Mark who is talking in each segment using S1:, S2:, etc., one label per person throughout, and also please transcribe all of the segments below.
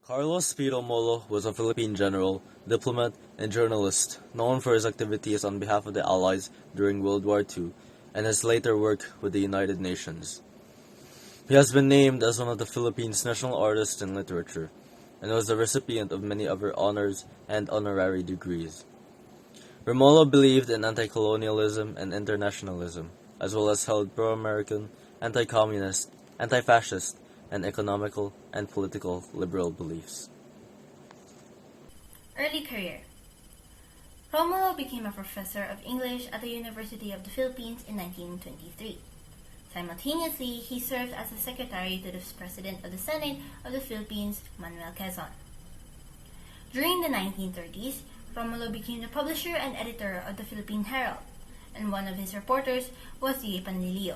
S1: Carlos P. Romulo was a Philippine general, diplomat, and journalist known for his activities on behalf of the Allies during World War II and his later work with the United Nations. He has been named as one of the Philippines' national artists in literature and was the recipient of many other honors and honorary degrees. Romulo believed in anti-colonialism and internationalism, as well as held pro-American, anti-communist, anti-fascist, and economical and political liberal beliefs.
S2: Early career. Romulo became a professor of English at the University of the Philippines in 1923. Simultaneously, he served as a secretary to the President of the Senate of the Philippines, Manuel Quezon. During the 1930s, Romulo became the publisher and editor of the Philippine Herald, and one of his reporters was Ye Panlilio.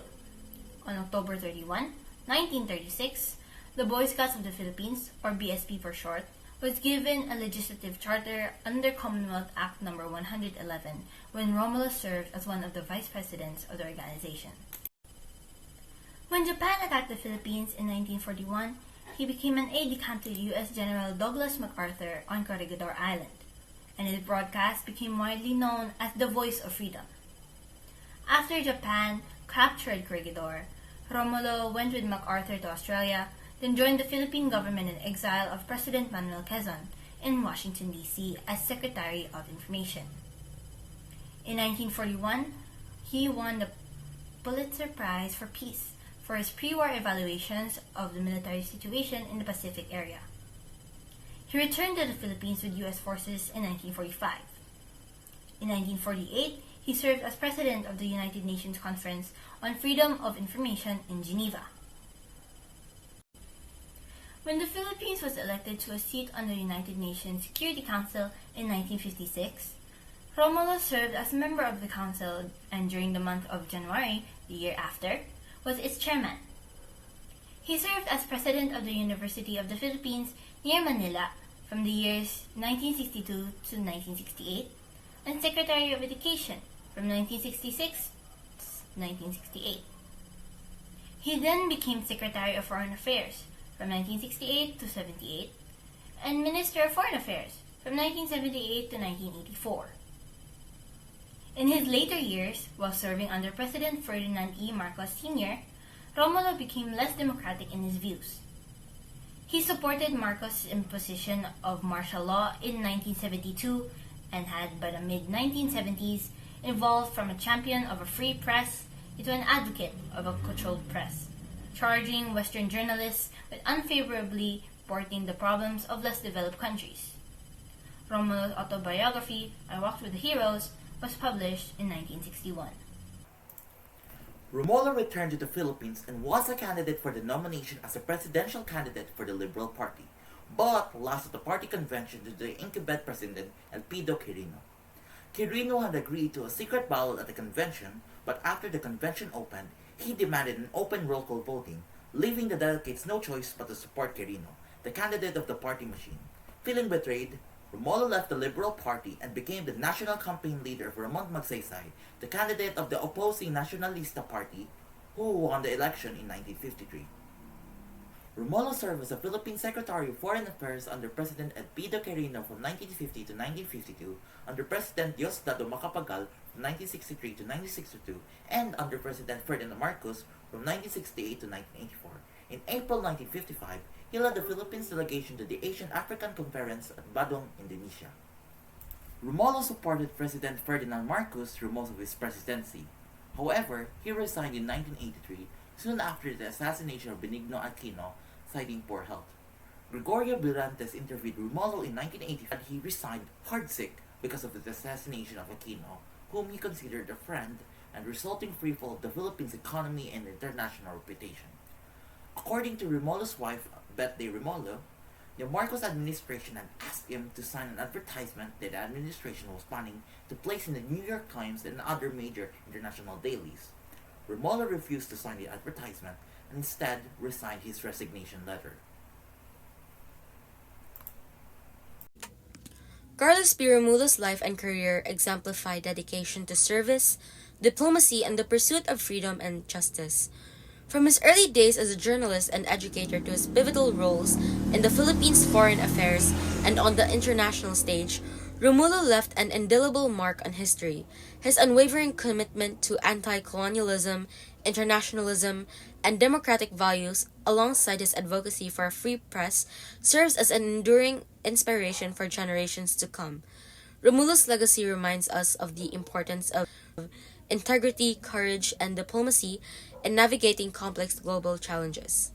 S2: On October 31, 1936, the Boy Scouts of the Philippines, or BSP for short, was given a legislative charter under Commonwealth Act No. 111 when Romulo served as one of the vice presidents of the organization. When Japan attacked the Philippines in 1941, he became an aide-de-camp to U.S. General Douglas MacArthur on Corregidor Island, and his broadcast became widely known as the Voice of Freedom. After Japan captured Corregidor, Romulo went with MacArthur to Australia, then joined the Philippine government in exile of President Manuel Quezon in Washington, D.C. as Secretary of Information. In 1941, he won the Pulitzer Prize for Peace for his pre-war evaluations of the military situation in the Pacific area. He returned to the Philippines with U.S. forces in 1945. In 1948, he served as president of the United Nations Conference on Freedom of Information in Geneva. When the Philippines was elected to a seat on the United Nations Security Council in 1956, Romulo served as member of the council and during the month of January, the year after, was its chairman. He served as president of the University of the Philippines near Manila from the years 1962 to 1968 and Secretary of Education from 1966 to 1968. He then became Secretary of Foreign Affairs from 1968 to 78 and Minister of Foreign Affairs from 1978 to 1984. In his later years, while serving under President Ferdinand E. Marcos Sr., Romulo became less democratic in his views. He supported Marcos' imposition of martial law in 1972 and had, by the mid-1970s, evolved from a champion of a free press into an advocate of a controlled press, charging Western journalists with unfavorably reporting the problems of less developed countries. Romulo's autobiography, I Walked with the Heroes, was published in 1961.
S3: Romulo returned to the Philippines and was a candidate for the nomination as a presidential candidate for the Liberal Party, but lost at the party convention to the incumbent president Elpidio Quirino. Quirino had agreed to a secret ballot at the convention, but after the convention opened, he demanded an open roll call voting, leaving the delegates no choice but to support Quirino, the candidate of the party machine. Feeling betrayed, Romulo left the Liberal Party and became the national campaign leader of Ramon Magsaysay, the candidate of the opposing Nacionalista Party, who won the election in 1953. Romulo served as a Philippine Secretary of Foreign Affairs under President Elpidio Quirino from 1950 to 1952, under President Diosdado Macapagal from 1963 to 1962, and under President Ferdinand Marcos from 1968 to 1984. In April 1955, he led the Philippines delegation to the Asian African Conference at Badong, Indonesia. Romulo supported President Ferdinand Marcos through most of his presidency. However, he resigned in 1983, soon after the assassination of Benigno Aquino, citing poor health. Gregorio Brillantes interviewed Romulo in 1985 and he resigned heartsick because of the assassination of Aquino, whom he considered a friend, and resulting freefall of the Philippines' economy and international reputation. According to Romulo's wife, Betty Romulo, the Marcos administration had asked him to sign an advertisement that the administration was planning to place in the New York Times and other major international dailies. Romulo refused to sign the advertisement and instead resigned his resignation letter.
S4: Carlos P. Romulo's life and career exemplify dedication to service, diplomacy, and the pursuit of freedom and justice. From his early days as a journalist and educator to his pivotal roles in the Philippines' foreign affairs and on the international stage, Romulo left an indelible mark on history. His unwavering commitment to anti-colonialism, internationalism, and democratic values, alongside his advocacy for a free press, serves as an enduring inspiration for generations to come. Romulo's legacy reminds us of the importance of integrity, courage, and diplomacy in navigating complex global challenges.